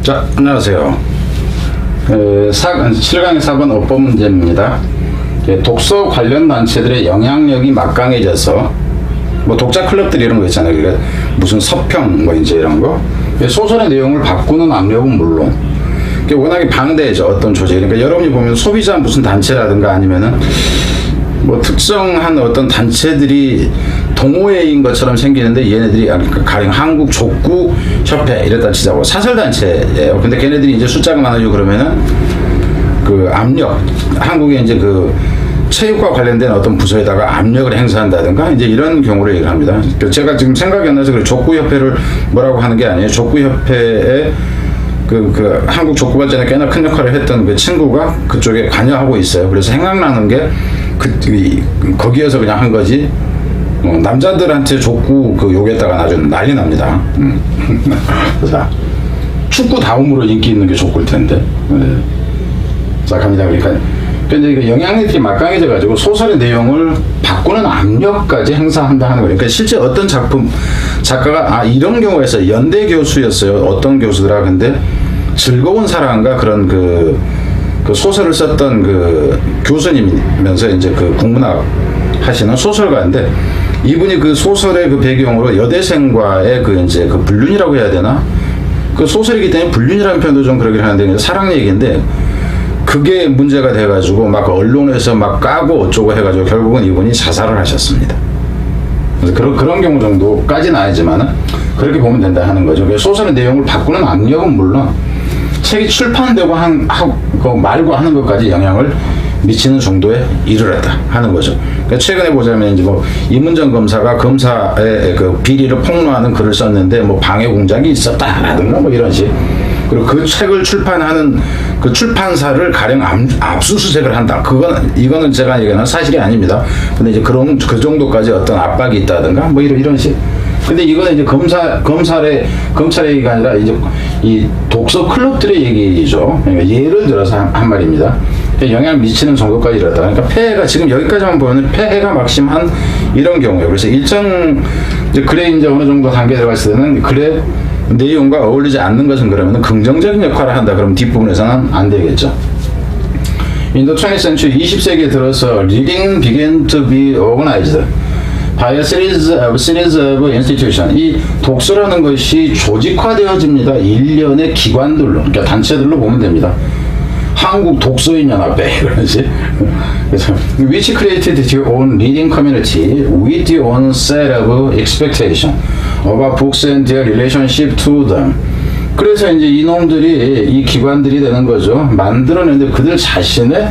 자, 안녕하세요. 7강의 4번 어법 문제입니다. 독서 관련 단체들의 영향력이 막강해져서 뭐 독자 클럽들 이런 거 있잖아요. 그러니까 무슨 서평 뭐 이제 이런 거 소설의 내용을 바꾸는 압력은 물론 워낙에 방대해져 어떤 조직. 그러니까 여러분이 보면 소비자 무슨 단체라든가 아니면은 뭐 특정한 어떤 단체들이 동호회인 것처럼 생기는데 얘네들이 가령 한국 족구 협회 이랬다 치자고 사설단체예요. 근데 걔네들이 이제 숫자가 많아지고 그러면은 그 압력, 한국에 이제 그 체육과 관련된 어떤 부서에다가 압력을 행사한다든가 이제 이런 경우를 얘기를 합니다. 제가 지금 생각이 안 나서 그 족구협회를 뭐라고 하는 게 아니에요. 족구협회에 그 한국 족구발전에 꽤나 큰 역할을 했던 그 친구가 그쪽에 관여하고 있어요. 그래서 생각나는 게 거기에서 그냥 한 거지. 남자들한테 족구 요기했다가 나중에 난리 납니다. 자, 축구 다음으로 인기 있는 게 족구일 텐데. 네. 자, 갑니다. 그러니까 근데 영향력이 막강해져가지고 소설의 내용을 바꾸는 압력까지 행사한다 하는 거예요. 그러니까 실제 어떤 작가가 이런 경우가 있어요. 연대 교수였어요. 어떤 교수더라. 근데 즐거운 사랑과 그런 그 소설을 썼던 그 교수님이면서 이제 그 국문학 하시는 소설가인데 이분이 그 소설의 그 배경으로 여대생과의 이제 불륜이라고 해야 되나? 그 소설이기 때문에 불륜이라는 표현도 좀 그러긴 하는데 사랑 얘기인데 그게 문제가 돼가지고 막 언론에서 막 까고 어쩌고 해가지고 결국은 이분이 자살을 하셨습니다. 그래서 그런 경우 정도까지는 아니지만은 그렇게 보면 된다 하는 거죠. 소설의 내용을 바꾸는 압력은 물론 책이 출판되고 말고 하는 것까지 영향을 미치는 정도에 이르렀다 하는 거죠. 그러니까 최근에 보자면 이제 뭐 이문정 검사가 검사의 그 비리를 폭로하는 글을 썼는데 뭐 방해 공작이 있었다라든가 뭐 이런 식. 그리고 그 책을 출판하는 그 출판사를 가령 압수수색을 한다. 이거는 제가 얘기하는 사실이 아닙니다. 근데 이제 그 정도까지 어떤 압박이 있다든가 뭐 이런 식. 근데 이거는 이제 검찰의 얘기가 아니라 이제 이 독서 클럽들의 얘기죠. 그러니까 예를 들어서 한 말입니다. 영향을 미치는 정도까지 이렇다. 그러니까 폐해가 지금 여기까지만 보면 폐해가 막심한 이런 경우예요. 그래서 일정 이제 글에 이제 어느 정도 단계에 들어갔을 때는 글의 내용과 어울리지 않는 것은 그러면 긍정적인 역할을 한다. 그러면 뒷부분에서는 안 되겠죠. In the 20th century, 20세기에 들어서 reading began to be organized by a series of institutions. 이 독서라는 것이 조직화되어집니다. 일련의 기관들로, 그러니까 단체들로 보면 됩니다. 한국 독서인연합회 그러지. 그래서 which created their own reading community with their own set of expectation about books and their relationship to them. 그래서 이제 이놈들이 이 기관들이 되는 거죠. 만들어내는데 그들 자신의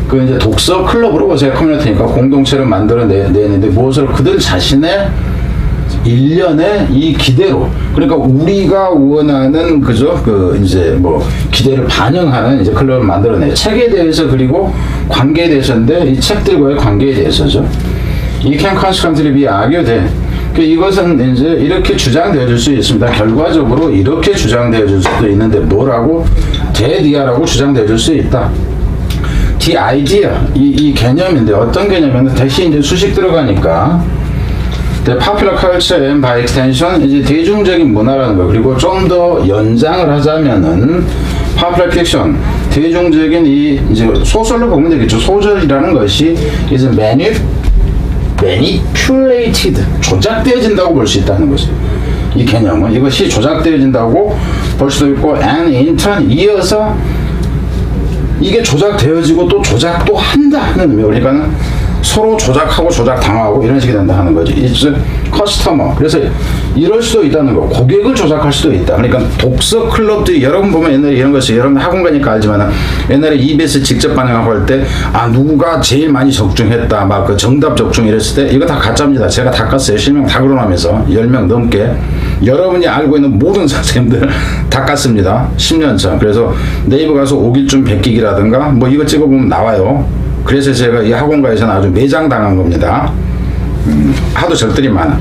그 이제 독서 클럽으로 보세요. 커뮤니티니까 공동체를 만들어내는데 무엇을 그들 자신의 일련의 이 기대로, 그러니까 우리가 원하는 이제 뭐 기대를 반영하는 이제 클럽을 만들어내요. 책에 대해서 그리고 관계에 대해서인데 이 책들과의 관계에 대해서죠. 이 can consequently be argued. 이것은 이제 이렇게 주장되어질 수 있습니다. 결과적으로 이렇게 주장되어질 수도 있는데 뭐라고 대디아라고 주장되어질 수 있다. The idea 이 개념인데 어떤 개념이면 대신 이제 수식 들어가니까. The popular culture and by extension 이제 대중적인 문화라는 거. 그리고 좀 더 연장을 하자면은 popular fiction 대중적인 이제 소설로 보면 되겠죠. 소설이라는 것이 is manipulated 조작되어진다고 볼 수 있다는 것이 이 개념은 이것이 조작되어진다고 볼 수도 있고 and in turn 이어서 이게 조작되어지고 또 조작도 한다 하는 의미. 그러니까는 서로 조작하고 조작당하고 이런 식이 된다 하는 거지. It's customer. 그래서 이럴 수도 있다는 거. 고객을 조작할 수도 있다. 그러니까 독서 클럽들이 여러분 보면 옛날에 이런 거 있어요. 여러분 학원 가니까 알지만 옛날에 EBS 직접 반영하고 할 때 누가 제일 많이 적중했다. 막 그 정답 적중 이랬을 때 이거 다 가짜입니다. 제가 다 깠어요. 실명 다 거론하면서 10명 넘게 여러분이 알고 있는 모든 선생님들 다 깠습니다. 10년 전. 그래서 네이버 가서 오길준 베끼기라든가 뭐 이거 찍어보면 나와요. 그래서 제가 이 학원가에서는 아주 매장당한 겁니다. 하도 적들이 많아.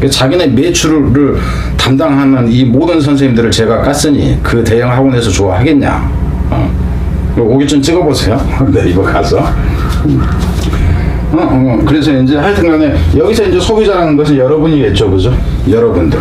자기네 매출을 담당하는 이 모든 선생님들을 제가 깠으니 그 대형 학원에서 좋아하겠냐. 오길준 찍어보세요. 네이버 가서. 그래서 이제 하여튼 간에 여기서 이제 소비자라는 것은 여러분이겠죠. 그죠? 여러분들.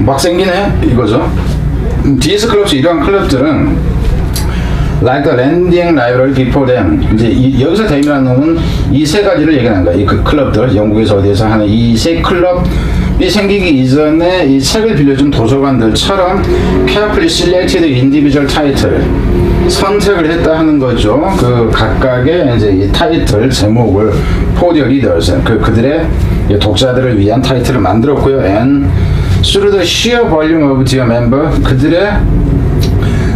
막 생기네 이거죠. DS 클럽스 이러한 클럽들은 like the landing library before them, 이제 여기서 them이라는 놈은 이 세 가지를 얘기하는 거야. 이 클럽들, 영국에서 어디에서 하는 이 세 클럽이 생기기 이전에 이 책을 빌려준 도서관들처럼 carefully selected individual title, 선택을 했다 하는 거죠. 그 각각의 이제 이 타이틀 제목을 for their readers, 그들의 독자들을 위한 타이틀을 만들었고요. and through the sheer volume of their member,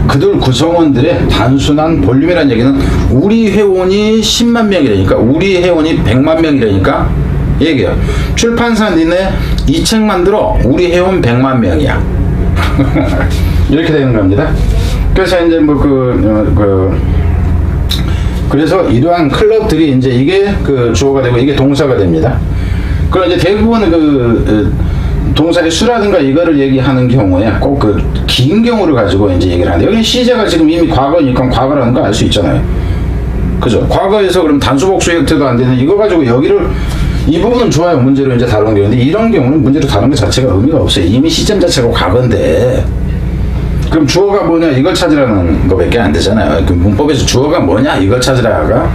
그들 구성원들의 단순한 볼륨이라는 얘기는 우리 회원이 10만 명이라니까, 우리 회원이 100만 명이라니까 얘기해요. 출판사 니네 이 책 만들어, 우리 회원 100만 명이야. 이렇게 되는 겁니다. 그래서 이제 뭐 그래서 이러한 클럽들이 이제 이게 그 주어가 되고 이게 동사가 됩니다. 그럼 이제 대부분 동사의 수라든가 이거를 얘기하는 경우에 꼭 그 긴 경우를 가지고 이제 얘기를 하는데, 여기 시제가 지금 이미 과거니까 과거라는 거 알 수 있잖아요. 그죠? 과거에서 그럼 단수복수 형태도 안 되는 이거 가지고 여기를, 이 부분은 좋아요. 문제로 이제 다룬 게. 근데 이런 경우는 문제로 다룬 것 자체가 의미가 없어요. 이미 시점 자체가 과거인데. 그럼 주어가 뭐냐 이걸 찾으라는 거밖에 안 되잖아요. 그 문법에서 주어가 뭐냐 이걸 찾으라가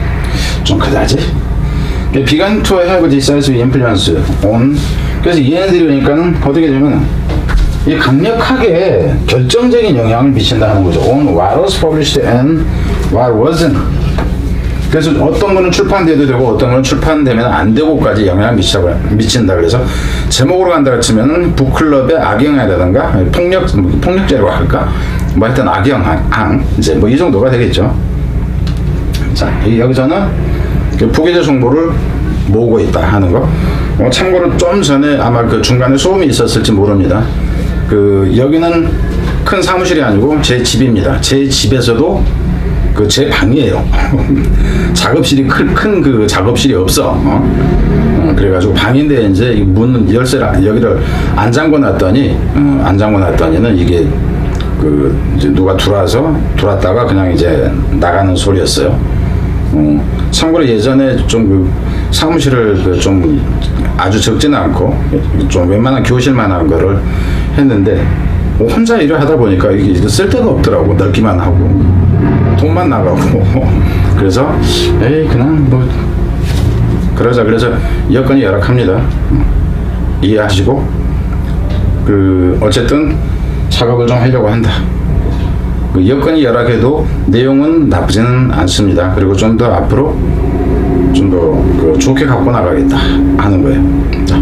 좀 그다지. began to have decisive influence on, 그래서 얘네들이 그러니까는 어떻게 되면 이 강력하게 결정적인 영향을 미친다 하는 거죠. on what was published and what wasn't. 그래서 어떤 거는 출판돼도 되고 어떤 거는 출판되면 안 되고까지 영향을 미친다. 그래서 제목으로 간다 치면은 북클럽의 악영향이라든가 폭력죄라고 할까, 뭐 하여튼 악영향, 이제 뭐 이 정도가 되겠죠. 자, 여기서는 부기자 정보를 모으고 있다 하는 거. 참고로 좀 전에 아마 그 중간에 소음이 있었을지 모릅니다. 여기는 큰 사무실이 아니고 제 집입니다. 제 집에서도 제 방이에요. 작업실이 큰 그 작업실이 없어. 그래가지고 방인데 이제 문 열쇠를 여기를 안 잠궈 놨더니는 이게 이제 누가 들어왔다가 그냥 이제 나가는 소리였어요. 참고로 예전에 좀 사무실을 좀 아주 적지는 않고 좀 웬만한 교실만한 거를 했는데 혼자 일을 하다 보니까 이게 쓸 데가 없더라고. 넓기만 하고 돈만 나가고. 그래서 그냥 뭐 그러자. 그래서 여건이 열악합니다. 이해하시고 어쨌든 작업을 좀 하려고 한다. 여건이 열악해도 내용은 나쁘지는 않습니다. 그리고 좀 더 앞으로 좀 더 좋게 갖고 나가겠다 하는 거예요. 자.